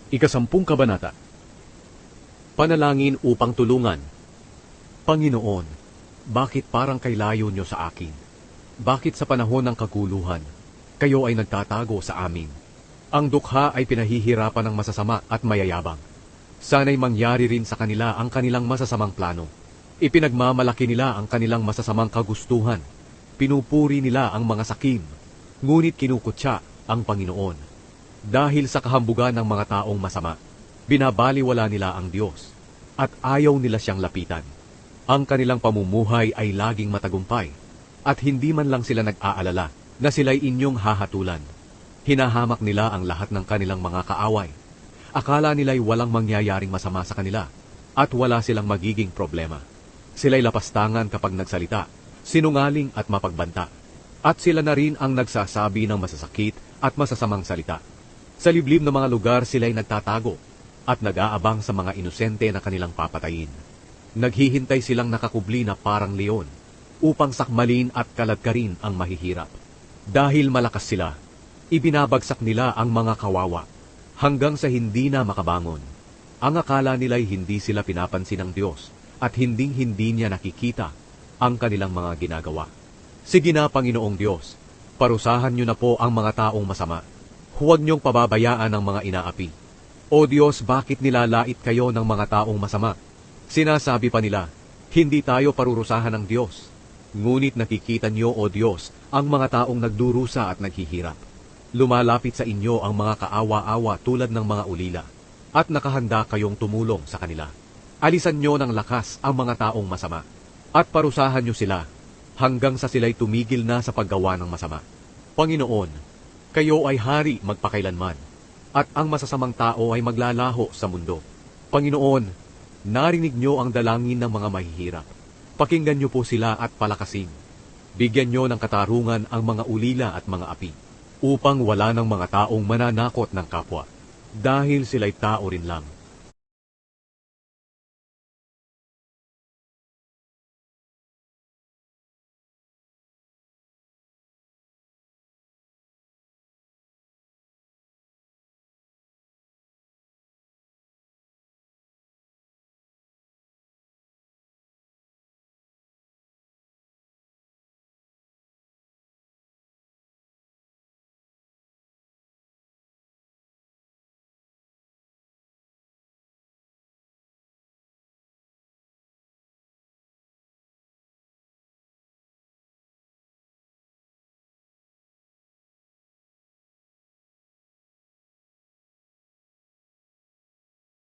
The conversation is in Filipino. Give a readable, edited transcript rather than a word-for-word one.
Ikasampung kabanata. Panalangin upang tulungan. Panginoon, bakit parang kay layo niyo sa akin? Bakit sa panahon ng kaguluhan, kayo ay nagtatago sa amin? Ang dukha ay pinahihirapan ng masasama at mayayabang. Sana'y mangyari rin sa kanila ang kanilang masasamang plano. Ipinagmamalaki nila ang kanilang masasamang kagustuhan. Pinupuri nila ang mga sakim, ngunit kinukutya ang Panginoon. Dahil sa kahambugan ng mga taong masama, binabaliwala nila ang Diyos at ayaw nila siyang lapitan. Ang kanilang pamumuhay ay laging matagumpay at hindi man lang sila nag-aalala na sila'y inyong hahatulan. Hinahamak nila ang lahat ng kanilang mga kaaway. Akala nila'y walang mangyayaring masama sa kanila at wala silang magiging problema. Sila'y lapastangan kapag nagsalita, sinungaling at mapagbanta. At sila na rin ang nagsasabi ng masasakit at masasamang salita. Sa liblib na mga lugar sila'y nagtatago at nag-aabang sa mga inosente na kanilang papatayin. Naghihintay silang nakakubli na parang leon upang sakmalin at kaladkarin ang mahihirap. Dahil malakas sila, ibinabagsak nila ang mga kawawa hanggang sa hindi na makabangon. Ang akala nila'y hindi sila pinapansin ng Diyos at hinding-hindi niya nakikita ang kanilang mga ginagawa. Sige na, Panginoong Diyos, parusahan niyo na po ang mga taong masama. Huwag niyong pababayaan ang mga inaapi. O Diyos, bakit nilalait kayo ng mga taong masama? Sinasabi pa nila, hindi tayo parurusahan ng Diyos. Ngunit nakikita niyo, O Diyos, ang mga taong nagdurusa at naghihirap. Lumalapit sa inyo ang mga kaawa-awa tulad ng mga ulila, at nakahanda kayong tumulong sa kanila. Alisan niyo ng lakas ang mga taong masama, at parusahan niyo sila, hanggang sa sila'y tumigil na sa paggawa ng masama. Panginoon, kayo ay hari magpakailanman, at ang masasamang tao ay maglalaho sa mundo. Panginoon, narinig niyo ang dalangin ng mga mahihirap. Pakinggan niyo po sila at palakasin. Bigyan niyo ng katarungan ang mga ulila at mga api, upang wala ng mga taong mananakot ng kapwa, dahil sila'y tao rin lang.